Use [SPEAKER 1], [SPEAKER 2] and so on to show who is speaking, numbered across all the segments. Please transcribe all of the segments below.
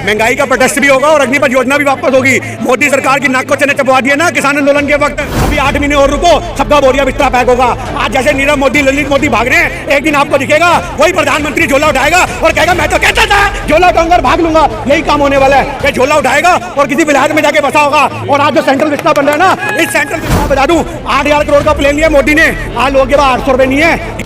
[SPEAKER 1] महंगाई का प्रोटेस्ट भी होगा और अग्निपथ योजना भी वापस होगी। मोदी सरकार की नाक को चने चबवा दिए ना किसान आंदोलन के वक्त। अभी 8 महीने और रुको, सबका बोरिया बिस्तरा पैक होगा। आज जैसे नीरव मोदी, ललित मोदी भाग रहे हैं, एक दिन आपको दिखेगा वही प्रधानमंत्री झोला उठाएगा और कहेगा मैं तो कहता था झोला उठाऊंगा और भाग लूंगा। यही काम होने वाला है कि झोला उठाएगा और किसी विलायत में जाके बसा होगा। और आज जो सेंट्रल विस्ता बन रहा है ना, इस सेंट्रल विस्ता बता दूं 8,000 करोड़ का प्लान लिया मोदी ने। आज लोगों के पास 800 रुपए नहीं है।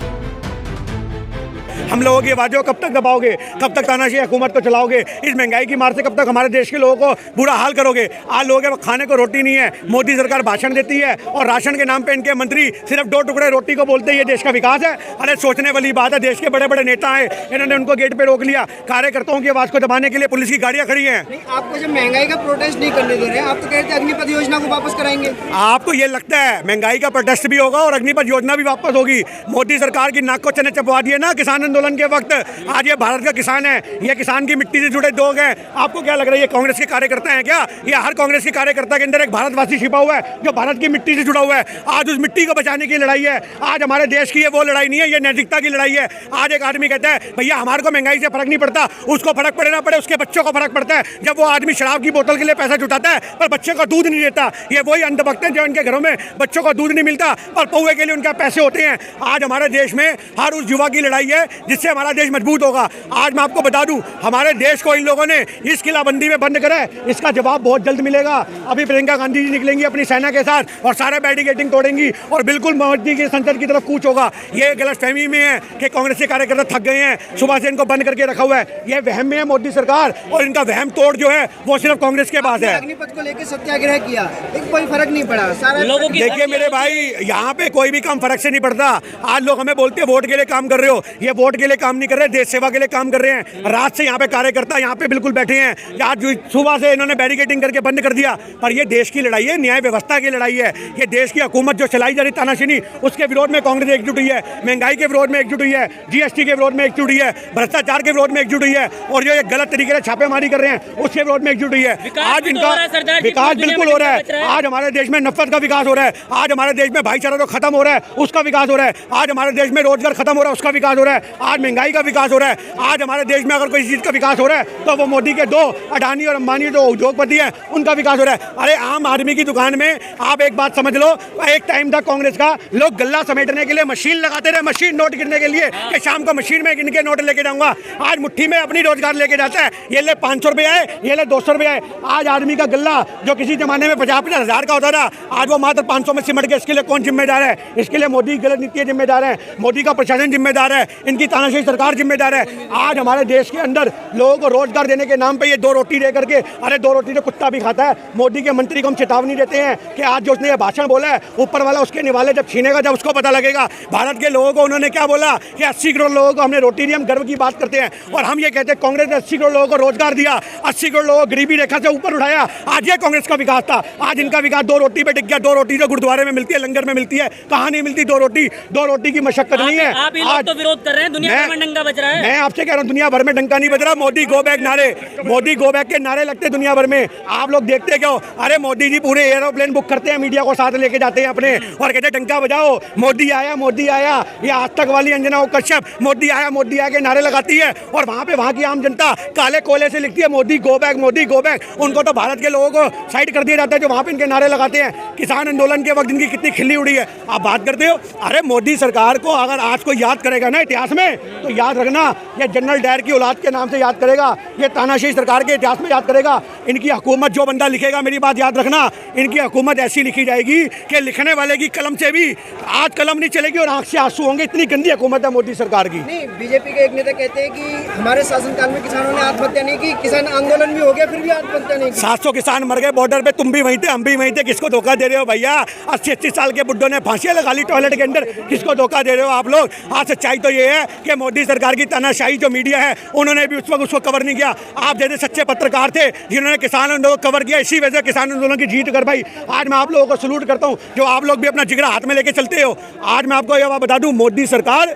[SPEAKER 1] हम लोगों की आवाज़ों को कब तक दबाओगे, कब तक तानाशाही हुकूमत को चलाओगे? इस महंगाई की मार से कब तक हमारे देश के लोगों को बुरा हाल करोगे? आज लोगों के खाने को रोटी नहीं है, मोदी सरकार भाषण देती है और राशन के नाम पे इनके मंत्री सिर्फ 2 टुकड़े रोटी को बोलते हैं ये देश का विकास है। अरे सोचने वाली बात है। देश के बड़े बड़े नेता हैं, इन्होंने उनको गेट पे रोक लिया। कार्यकर्ताओं की आवाज़ को दबाने के लिए पुलिस की गाड़ियाँ खड़ी हैं।
[SPEAKER 2] आपको जब महंगाई का प्रोटेस्ट नहीं करने दे रहे हैं, आप तो कहते हैं अग्निपथ योजना को वापस कराएंगे।
[SPEAKER 1] आपको ये लगता है महंगाई का प्रोटेस्ट भी होगा और अग्निपथ योजना भी वापस होगी? मोदी सरकार की नाक को चने चबवा दिए ना किसान आंदोलन के वक्त। आज ये भारत का किसान है, ये किसान की मिट्टी से जुड़े लोग हैं। आपको क्या लग रहा है ये कांग्रेस के कार्यकर्ता हैं क्या? ये हर कांग्रेस के कार्यकर्ता के अंदर एक भारतवासी छिपा हुआ है जो भारत की मिट्टी से जुड़ा हुआ है। आज उस मिट्टी को बचाने की लड़ाई है। आज हमारे देश की ये वो लड़ाई नहीं है, ये नैतिकता की लड़ाई है। आज एक आदमी कहता है भैया हमारे को महंगाई से फर्क नहीं पड़ता, उसको फर्क पड़े ना पड़े, उसके बच्चों को फर्क पड़ता है। जब वो आदमी शराब की बोतल के लिए पैसा जुटाता है पर बच्चे को दूध नहीं देता, ये वही अंधभक्त हैं जो इनके घरों में बच्चों को दूध नहीं मिलता और पौवे के लिए उनके पैसे होते हैं। आज हमारे देश में हर उस युवा की लड़ाई है जिससे हमारा देश मजबूत होगा। आज मैं आपको बता दूं हमारे देश को इन लोगों ने इस किलाबंदी में बंद करा है, इसका जवाब बहुत जल्द मिलेगा। अभी प्रियंका गांधी जी निकलेंगी अपनी सेना के साथ और सारे बैरिकेडिंग तोड़ेंगी और बिल्कुल मोदी की संसद की तरफ कूच होगा। ये गलतफहमी में है कि कांग्रेस के कार्यकर्ता थक गए हैं, सुबह से इनको बंद करके रखा हुआ है। ये वहम में है मोदी सरकार और इनका वहम तोड़ जो है वो सिर्फ कांग्रेस के पास है।
[SPEAKER 2] अग्निपथ को लेकर सत्याग्रह किया, कोई फर्क नहीं पड़ा सारा लोगों की।
[SPEAKER 1] देखिए मेरे भाई, यहाँ पे कोई भी काम फर्क से नहीं पड़ता। आज लोग हमें बोलते हैं वोट के लिए काम कर रहे हो, ये वोट के लिए काम नहीं कर रहे, देश सेवा के लिए काम कर रहे हैं। रात से यहाँ पे कार्यकर्ता यहाँ पे बिल्कुल बैठे हैं। आज सुबह से इन्होंने बैरिकेडिंग करके बंद कर दिया। पर ये देश की लड़ाई है, न्याय व्यवस्था की लड़ाई है। ये देश की हुकूमत जो चलाई जा रही तानाशाही, उसके विरोध में कांग्रेस एकजुट हुई है। महंगाई के विरोध में एकजुट हुई है, जीएसटी के विरोध में एकजुट हुई है, भ्रष्टाचार के विरोध में एकजुट हुई है और जो ये गलत तरीके से छापेमारी कर रहे हैं उसके विरोध में एकजुट हुई है। आज इनका विकास बिल्कुल हो रहा है। आज हमारे देश में नफरत का विकास हो रहा है। आज हमारे देश में भाईचारा जो खत्म हो रहा है उसका विकास हो रहा है। आज हमारे देश में रोजगार खत्म हो रहा है उसका विकास हो रहा है। आज महंगाई का विकास हो रहा है। आज हमारे देश में अगर कोई चीज का विकास हो रहा है तो वो मोदी के 2 अडानी और अंबानी जो उद्योगपति हैं उनका विकास हो रहा है। अरे आम आदमी की दुकान में आप एक बात समझ लो, एक टाइम था कांग्रेस का, लोग गल्ला समेटने के लिए मशीन लगाते रहे, मशीन नोट गिनने के लिए कि शाम को मशीन में गिन के नोट लेके जाऊंगा। आज मुट्ठी में अपनी रोजगार लेके जाता है, ये ले 500 रुपये आए, ये ले 200 रुपये आए। आज आदमी का गल्ला जो किसी जमाने में 50-50 हज़ार का होता था, आज वो मात्र 500 में सिमट गया। इसके लिए कौन जिम्मेदार है? इसके लिए मोदी की गलत नीति जिम्मेदार है, मोदी का प्रशासन जिम्मेदार है, इनकी तानाशाही सरकार जिम्मेदार है। आज हमारे देश के अंदर लोगों को रोजगार देने के नाम पे ये 2 रोटी दे करके, अरे 2 रोटी तो कुत्ता भी खाता है। मोदी के मंत्री को हम चेतावनी देते हैं कि आज जो उसने ये भाषण बोला है, ऊपर वाला उसके निवाले जब छीनेगा, जब उसको पता लगेगा। भारत के लोगों को उन्होंने क्या बोला कि 80 करोड़ लोगों को हमने रोटी दी। हम गर्व की बात करते हैं और हम ये कहते हैं कांग्रेस ने 80 करोड़ लोगों को रोजगार दिया, 80 करोड़ लोगों को गरीबी रेखा से ऊपर उठाया। आज ये कांग्रेस का विकास था। आज इनका विकास 2 रोटी पे टिक गया। 2 रोटी जो गुरुद्वारे में मिलती है, लंगर में मिलती है, कहाँ नहीं मिलती 2 रोटी? 2 रोटी की मशक्कत नहीं है।
[SPEAKER 3] आज तो विरोध कर रहे हैं, दुनिया भर में डंका बज रहा है।
[SPEAKER 1] मैं आपसे कह रहा हूँ दुनिया भर में डंका नहीं बज रहा। मोदी गो बैक नारे, मोदी गो बैक के नारे लगते दुनिया भर में। आप लोग देखते क्यों? अरे मोदी जी पूरे एरोप्लेन बुक करते हैं, मीडिया को साथ लेके जाते हैं अपने और कहते हैं डंका बजाओ, मोदी आया, मोदी आया। ये आज तक वाली अंजना कश्यप मोदी आया के नारे लगाती है और वहाँ की आम जनता काले कोयले से लिखती है Modi go back, Modi go back. उनको तो भारत के लोगों को साइड कर दिया जाता है जो वहाँ पे इनके नारे लगाते हैं। किसान आंदोलन के वक्त इनकी कितनी खिल्ली उड़ी है, आप बात करते हो। अरे मोदी सरकार को अगर आज कोई याद करेगा ना इतिहास में, तो याद रखना ये जनरल डायर की औलाद के नाम से याद करेगा, ये तानाशाही सरकार के इतिहास में याद करेगा। इनकी हुकूमत जो बंदा लिखेगा, मेरी बात याद रखना, इनकी हुकूमत ऐसी लिखी जाएगी कि लिखने वाले की कलम से भी आज कलम नहीं चलेगी और आंख से आंसू होंगे। इतनी गंदी हुकूमत है मोदी सरकार की।
[SPEAKER 2] नहीं, बीजेपी के एक नेता कहते हैं कि हमारे शासनकाल में किसानों ने आत्महत्या नहीं की, किसान आंदोलन भी हो गया फिर भी आत्महत्या नहीं की।
[SPEAKER 1] 700 किसान मर गए बॉर्डर पे, तुम भी वहीं थे, हम भी वहीं थे। किसको धोखा दे रहे हो भैया? 80-80 साल के बुड्ढों ने फांसियां लगा ली टॉयलेट के अंदर, किसको धोखा दे रहे हो आप लोग? आज सच्चाई तो ये है कि मोदी सरकार की तानाशाही जो मीडिया है उन्होंने भी उस वक्त उसको कवर नहीं किया। आप जैसे सच्चे पत्रकार थे जिन्होंने किसान आंदोलन कवर किया, इसी वजह से किसान आंदोलन की जीत कर भाई। आज मैं आप लोगों को सलूट करता हूँ जो आप लोग भी अपना जिगरा हाथ में लेके चलते हो। आज मैं आपको ये बात बता दूं, मोदी सरकार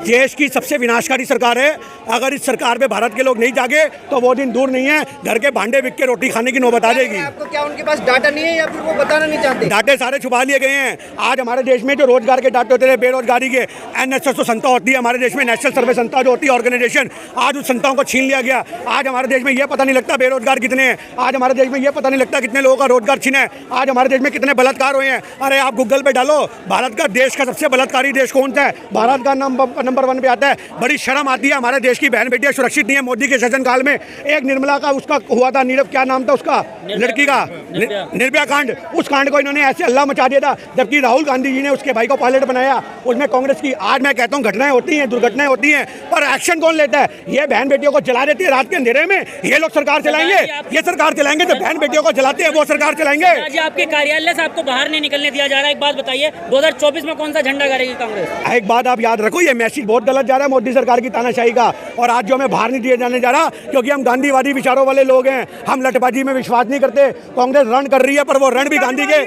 [SPEAKER 1] देश की सबसे विनाशकारी सरकार है। अगर इस सरकार पे भारत के लोग नहीं जागे तो वो दिन दूर नहीं है, घर के भांडे बिक के रोटी खाने की नौबत आ जाएगी।
[SPEAKER 2] आपको क्या उनके पास डाटा नहीं है या फिर वो बताना नहीं चाहते?
[SPEAKER 1] डाटे सारे छुपा लिए गए हैं। आज हमारे देश में जो रोजगार के डाटे होते थे, बेरोजगारी के NSS संस्था होती है हमारे देश में, नेशनल सर्वे संस्था जो होती है ऑर्गेनाइजेशन, आज उस संस्थाओं को छीन लिया गया। आज हमारे देश में यह पता नहीं लगता बेरोजगार कितने हैं। आज हमारे देश में यह पता नहीं लगता कितने लोगों का रोजगार छीना है। आज हमारे देश में कितने बलात्कार हुए हैं। अरे आप गूगल पे डालो, भारत का देश का सबसे बलात्कारी देश कौन सा है, भारत का नंबर 1 पे आता है। बड़ी शर्म आती है, हमारे देश की बहन बेटियां सुरक्षित नहीं है। मोदी के शासनकाल में एक निर्मला का उसका हुआ था, नीरव क्या नाम था उसका, लड़की का, निर्भया कांड, उस कांड को इन्होंने ऐसे अल्लाह मचा दिया था। जबकि राहुल गांधी जी ने उसके भाई को पायलट बनाया, उसमें कांग्रेस की। आज मैं कहता हूँ घटनाएं होती हैं, दुर्घटनाएं होती हैं, पर एक्शन कौन लेता है? ये बहन बेटियों को जला देती है रात के अंधेरे में, ये लोग सरकार चलाएंगे, ये सरकार चलाएंगे। जो बहन बेटियों को जलाते हैं वो सरकार चलाएंगे।
[SPEAKER 3] आज आपके कार्यालय से आपको बाहर नहीं निकलने दिया जा रहा है। एक बात बताइए, 2024 में कौन सा झंडा गाड़ेगी कांग्रेस?
[SPEAKER 1] एक बात आप याद रखो, ये मैसेज बहुत गलत जा रहा है मोदी सरकार की तानाशाही का। और आज जो हमें बाहर नहीं दिया जाने जा रहा, क्योंकि हम गांधीवादी विचारों वाले लोग हैं, हम लटबाजी में विश्वास नहीं करते। कांग्रेस रण कर रही है, पर वो रण भी गांधी के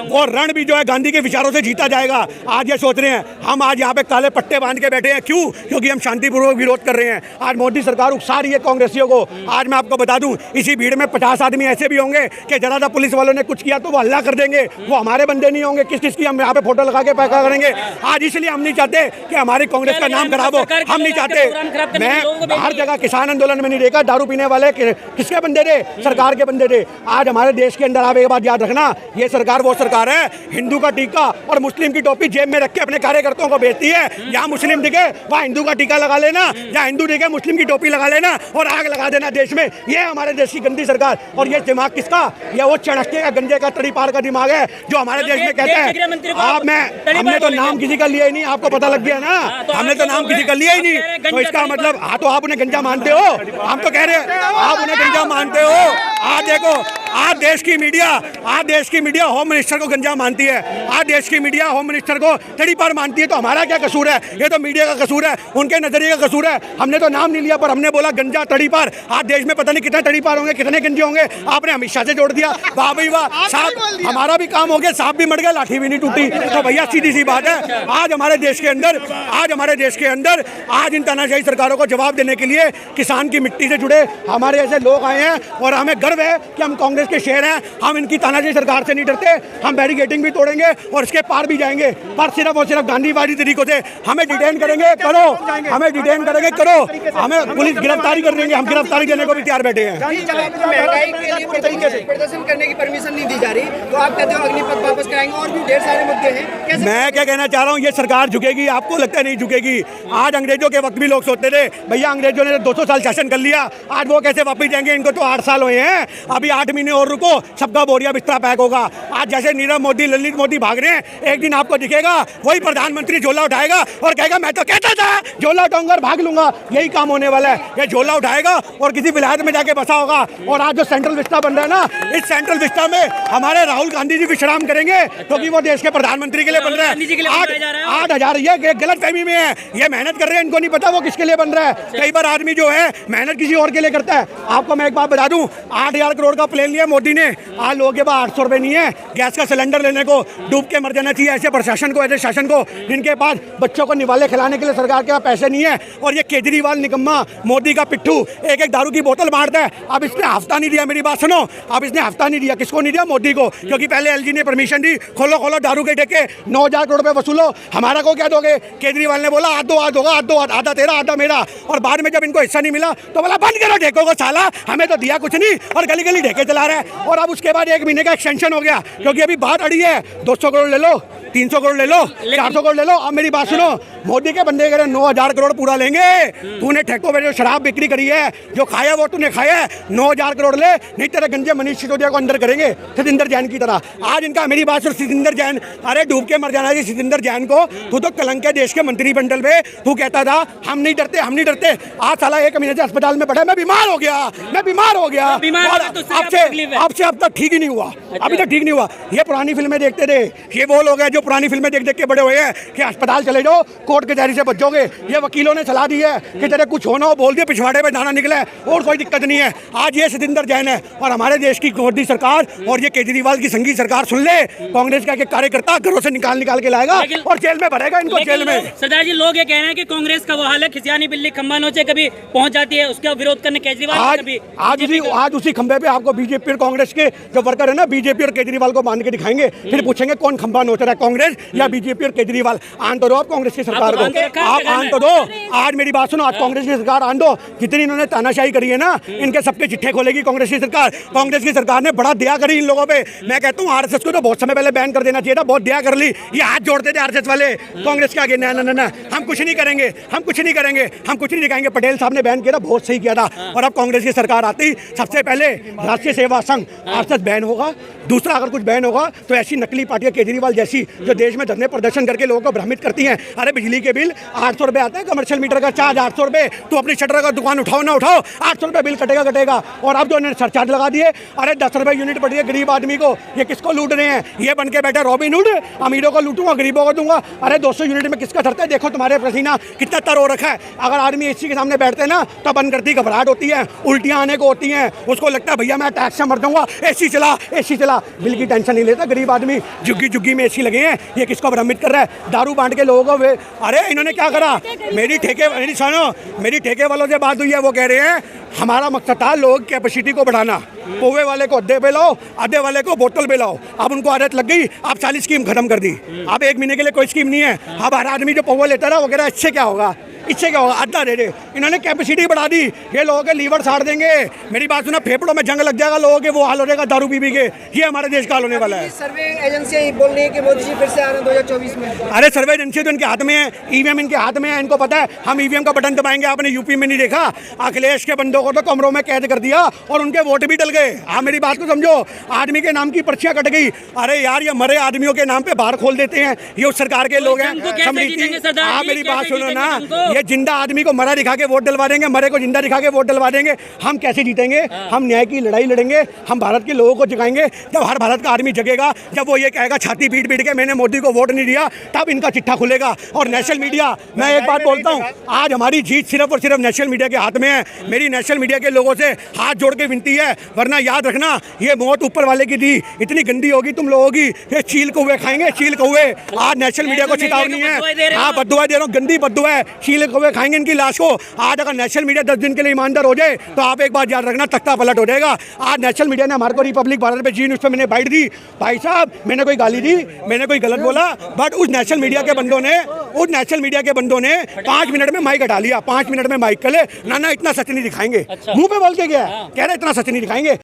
[SPEAKER 1] वो रण भी जो है गांधी के विचारों से जीता जाएगा। आज ये सोच रहे हैं हम आज यहाँ पे काले पट्टे बांध के बैठे हैं, क्यों? क्योंकि हम शांतिपूर्वक विरोध कर रहे हैं। आज मोदी सरकार उकसा रही है कांग्रेसियों को। आज मैं आपको बता दूं, इसी भीड़ में 50 आदमी ऐसे भी होंगे कि जरा सा पुलिस वालों ने कुछ किया तो वो हल्ला कर देंगे। वो हमारे बंदे नहीं होंगे। किस की हम यहाँ पे फोटो लगा के पैका करेंगे। आज इसलिए हम नहीं चाहते कि हमारी कांग्रेस का नाम खराब हो, हम नहीं चाहते। मैं हर जगह किसान आंदोलन में नहीं देखा दारू पीने वाले किसके बंदे थे, सरकार के बंदे थे। आज हमारे देश के अंदर आप एक बात याद रखना, ये सरकार वो सरकार है हिंदू का टीका और मुस्लिम की टोपी जेब में रख के अपने कार्यकर्ताओं को बेचती है। यहाँ मुस्लिम दिखे वहाँ हिंदू का टीका लगा लेना, या हिंदू दिखे मुस्लिम की टोपी लगा लेना और आग लगा देना देश में। ये हमारे देश की गंदी सरकार। और ये दिमाग किसका? ये वो चढ़के का, गंजे का, तड़ी पार का दिमाग है जो हमारे देश में कहते हैं। आप हमने तो नाम किसी का लिया ही नहीं, आपको पता लग गया ना, हमने तो नाम किसी का लिया ही नहीं। तो इसका मतलब हाँ, तो आप उन्हें गंजा मानते हो, हम तो कह रहे हैं आप उन्हें गंजा मानते हो। आज देखो, आज देश की मीडिया होम मिनिस्टर को गंजा मानती है। आज देश की मीडिया होम मिनिस्टर को तड़ी पार मानती है। तो हमारा क्या कसूर है? ये तो मीडिया का कसूर है, उनके नजरिए का कसूर है। हमने तो नाम नहीं लिया, पर हमने बोला गंजा तड़ी पार। आज देश में पता नहीं कितने तड़ी पार होंगे, कितने गंजे होंगे। आपने अमित शाह से जोड़ दिया, वाह भाई वाह, साहब हमारा भी काम हो गया, सांप भी मर गया, लाठी भी नहीं टूटी। तो भैया सीधी सी बात है, आज हमारे देश के अंदर आज इन तानाशाही सरकारों को जवाब देने के लिए किसान की मिट्टी से जुड़े हमारे ऐसे लोग आए हैं। और हमें गर्व है कि हम कांग्रेस के शेर हैं। हम इनकी तानाशाही सरकार से नहीं डरते। हम बैरिकेडिंग भी तोड़ेंगे और इसके पार भी जाएंगे, पर सिर्फ और सिर्फ गांधीवादी तरीकों से। हमें डिटेन करेंगे, करो, हमें डिटेन करेंगे, करो, हमें पुलिस गिरफ्तारी कर देंगे, हम गिरफ्तारी देने को भी तैयार बैठे हैं।
[SPEAKER 2] महंगाई के लिए प्रदर्शन करने की परमिशन नहीं दी जा रही, तो आप कहते हो अग्निपथ वापस कराएंगे, और भी ढेर सारे मुद्दे हैं।
[SPEAKER 1] मैं क्या कहना चाह रहा हूँ, ये सरकार झुकेगी? आपको लगता है नहीं झुकेगी? आज अंग्रेजों के वक्त भी लोग सोचते थे भैया अंग्रेजों ने 200 साल शासन कर लिया, आज वो कैसे वापस जाएंगे? इनको तो 8 साल हुए हैं, अभी 8 महीने और रुको, सबका बोरिया बिस्तरा पैक होगा। आज जैसे नीरव मोदी, ललित मोदी भाग रहे हैं, एक दिन आपको दिखेगा वही प्रधानमंत्री झोला उठाएगा और कहेगा मैं तो कहता था झोला उठाऊंगा और भाग लूंगा। यही काम होने वाला है। ये झोला उठाएगा और किसी विलायत में जाके बसा होगा। और आज जो सेंट्रल विस्टा बन रहा है ना, इस सेंट्रल विस्टा में हमारे राहुल गांधी जी विश्राम करेंगे, क्योंकि वो देश के प्रधानमंत्री के लिए बन रहा है। 8,000 ये गलत फहमी में है, ये मेहनत कर रहे हैं, इनको नहीं पता वो किसके लिए बन रहा है। कई बार आदमी जो है मेहनत किसी और के लिए करता है। आपको मैं एक बात बता दूं, 8,000 करोड़ का प्लेन लिया मोदी ने, आज लोगों के पास 800 रुपए नहीं है गैस का सिलेंडर लेने को। डूब के मर जाना चाहिए ऐसे प्रशासन को, ऐसे शासन को, जिनके पास बच्चों को निवाले खिलाने के लिए सरकार के पास पैसे नहीं है। और ये केजरीवाल निकम्मा, मोदी का पिट्ठू, एक एक दारू की बोतल बांटता है। अब इसने हफ्ता नहीं दिया, मेरी बात सुनो, अब इसने हफ्ता नहीं दिया। किसको नहीं दिया? मोदी को, क्योंकि पहले एलजी ने परमिशन दी, खोलो दारू के ठेके, 9,000 करोड़ रुपए वसूलो, हमारा को क्या दोगे? केजरीवाल ने बोला आध दो, आधा तेरा आधा मेरा। और बाद में जब इनको हिस्सा नहीं मिला तो बोला बंद करो ठेकों को, साला हमें तो दिया कुछ नहीं, और गली गली ठेके चला रहा है। और अब उसके बाद 1 महीने का एक्सटेंशन हो गया, क्योंकि अभी बात अड़ी है, 200 करोड़ ले लो, 300 करोड़ ले लो, 400 करोड़ ले लो। अब मेरी बात सुनो, मोदी के बंदे कह 9,000 करोड़ पूरा लेंगे। तूने ठेकों में जो शराब बिक्री करी है, जो खाया वो तूने खाया है, 9,000 करोड़ ले, नहीं तेरे गंजे मनीष सिसोदिया को अंदर करेंगे सतिंदर जैन की तरह। आज इनका, मेरी बात सुन, सतिंदर जैन, अरे डूब के मर जाना चाहिए सतिंदर जैन को। तू तो कलंक है देश के मंत्रिमंडल में, तू कहता था हम नहीं डरते, हम नहीं डरते। आज साला 1 महीने से अस्पताल में पड़ा, मैं बीमार हो गया। और आपसे अब तक ठीक ही नहीं हुआ, अभी तक ठीक नहीं हुआ। ये पुरानी फिल्में देखते थे, ये वो लोग हैं जो पुरानी फिल्में देख देख के बड़े हुए हैं कि अस्पताल चले जाओ, कोर्ट कचहरी से बचोगे। ये वकीलों ने सलाह दी है कि तेरे कुछ होना हो बोल दिया, पिछवाड़े में दाना निकला है और कोई दिक्कत नहीं है। आज ये सतिंदर जैन है और हमारे देश की मोदी सरकार और ये केजरीवाल की संघी सरकार सुन ले, कांग्रेस का कार्यकर्ता घरों से निकाल के लाएगा और जेल में भरेगा इनको, जेल में।
[SPEAKER 3] सरदार जी, लोग ये कह रहे हैं कि कांग्रेस का वो हाल है, खिसियानी बिल्ली खंबा नोचे कभी पहुंच जाती है, उसका विरोध करने केजरीवाल
[SPEAKER 1] आज उसी खंबे पे आपको बीजेपी और कांग्रेस के जो वर्कर है ना, बीजेपी और केजरीवाल को बांध के दिखाएंगे, फिर पूछेंगे कौन खंबा नोच रहा है, कांग्रेस या बीजेपी और केजरीवाल। आन तो दो आप कांग्रेस की सरकार को, आप आन तो दो। आज मेरी बात सुनो, आज कांग्रेस की सरकार आन दो। जितनी इन्होंने तानाशाही करी है ना, इनके सबके चिट्ठे खोलेगी कांग्रेस की सरकार। कांग्रेस की सरकार ने बड़ा दया करी इन लोगों पे। मैं कहता हूँ आरएसएस को तो बहुत समय पहले बैन कर देना चाहिए था, बहुत दया कर ली। ये हाथ जोड़ते थे आरएसएस वाले कांग्रेस के आगे, ना ना ना हम कुछ नहीं करेंगे, हम कुछ नहीं करेंगे, हम कुछ नहीं दिखाएंगे। पटेल साहब ने बैन किया था, बहुत सही किया था। और अब कांग्रेस की सरकार आती, सबसे पहले राष्ट्रीय सेवा संघ आरएसएस बैन होगा। दूसरा, अगर कुछ बैन होगा तो ऐसी नकली पार्टियां केजरीवाल जैसी जो देश में धरने प्रदर्शन करके लोगों को भ्रमित करती हैं। अरे बिजली के बिल 800 रुपए आता है, कमर्शियल मीटर का चार्ज 800 रुपए, तो अपनी शटर का दुकान उठाओ ना उठाओ, 800 रुपए बिल कटेगा। और अब जो उन्होंने सरचार्ज लगा दिए, अरे 10 रुपए यूनिट बढ़ी है गरीब आदमी को। ये किसको लूट रहे हैं? ये बन के बैठे रॉबिन हुड, अमीरों को लूटूंगा, गरीबों को दूंगा। अरे 200 यूनिट में किसका धरता है? देखो तुम्हारे पसीना कितना तर हो रखा है। अगर आदमी एसी के सामने बैठते हैं ना, तब बंद करती घबराहट होती है, उल्टियां आने को होती हैं, उसको लगता है भैया मैं टैक्स से मर जाऊंगा, एसी चला। बिल की टेंशन नहीं लेता गरीब आदमी। झुग्गी में एसी लगे हैं। ये किसको भ्रमित कर रहा है? दारू बांट के लोगों को। अरे इन्होंने क्या करा? मेरी ठेके वालों से बात हुई है, वो कह रहे हैं हमारा मकसद था लोग कैपेसिटी को बढ़ाना, पोवे वाले को अद्धे पे लाओ, आधे वाले को बोतल पे लाओ। अब उनको आदत लग गई, अब सारी स्कीम खत्म कर दी। अब 1 महीने के लिए कोई स्कीम नहीं है। अब हर आदमी जो पोवा लेता रहा, वो कह रहा है इससे क्या होगा, आधा दे दे। इन्होंने कैपेसिटी बढ़ा दी, ये लोगों के लीवर साड़ देंगे। मेरी बात सुना, फेफड़ों में जंग लग जाएगा लोगों के, वो हाल हो जाएगा दारू पी के। ये हमारे देश का हाल होने वाला है।
[SPEAKER 2] सर्वे एजेंसियां बोल रही है कि मोदी जी फिर से आ रहे हैं 2024 में।
[SPEAKER 1] अरे सर्वे एजेंसी तो इनके हाथ में है, ईवीएम इनके हाथ में है। इनको पता है हम ईवीएम का बटन दबाएंगे। आपने यूपी में नहीं देखा, अखिलेश के बंदों को तो कमरों में कैद कर दिया और उनके वोट भी डल गए। आप मेरी बात को समझो, आदमी के नाम की पर्चियां कट गई। अरे यार, ये मरे आदमियों के नाम पे बाहर खोल देते हैं, ये उस सरकार के लोग हैं। आप मेरी बात सुनो ना, ये जिंदा आदमी को मरा दिखा के वोट डलवा देंगे, मरे को जिंदा दिखा के वोट डलवा देंगे। हम कैसे जीतेंगे? हम न्याय की लड़ाई लड़ेंगे, हम भारत के लोगों को जगाएंगे। जब हर भारत का आदमी जगेगा, जब वो ये कहेगा छाती पीट के मैंने मोदी को वोट नहीं दिया, तब इनका चिट्ठा खुलेगा। और नेशनल मीडिया, मैं एक बात बोलता हूँ, आज हमारी जीत सिर्फ और सिर्फ नेशनल मीडिया के हाथ में है। मेरी नेशनल मीडिया के लोगों से हाथ जोड़ के विनती है, वरना याद रखना ये मौत ऊपर वाले की थी, इतनी गंदी होगी तुम लोगों की। ये चील कौवे खाएंगे, चील कौवे। आज नेशनल मीडिया को चेतावनी है। हाँ, बद्दुआ दे रहा हूँ, गंदी बद्दुआ है। चील कौवे खाएंगे इनकी लाश को। आज अगर नेशनल मीडिया 10 दिन के लिए ईमानदार हो जाए, तो आप एक बात याद रखना, तख्ता पलट हो जाएगा। आज नेशनल मीडिया ने हमारे को रिपब्लिक भारत पे जी न्यूज़ पे मैंने बाइट दी। भाई साहब, मैंने कोई गाली दी, मैंने कोई गलत बोला, बट उस नेशनल मीडिया के बंदों ने 5 मिनट में माइक हटा लिया। 5 मिनट में माइक कले ना इतना सच नहीं दिखाएंगे। मुंह पे बोल के गया, कह रहे इतना सच नहीं दिखाएंगे।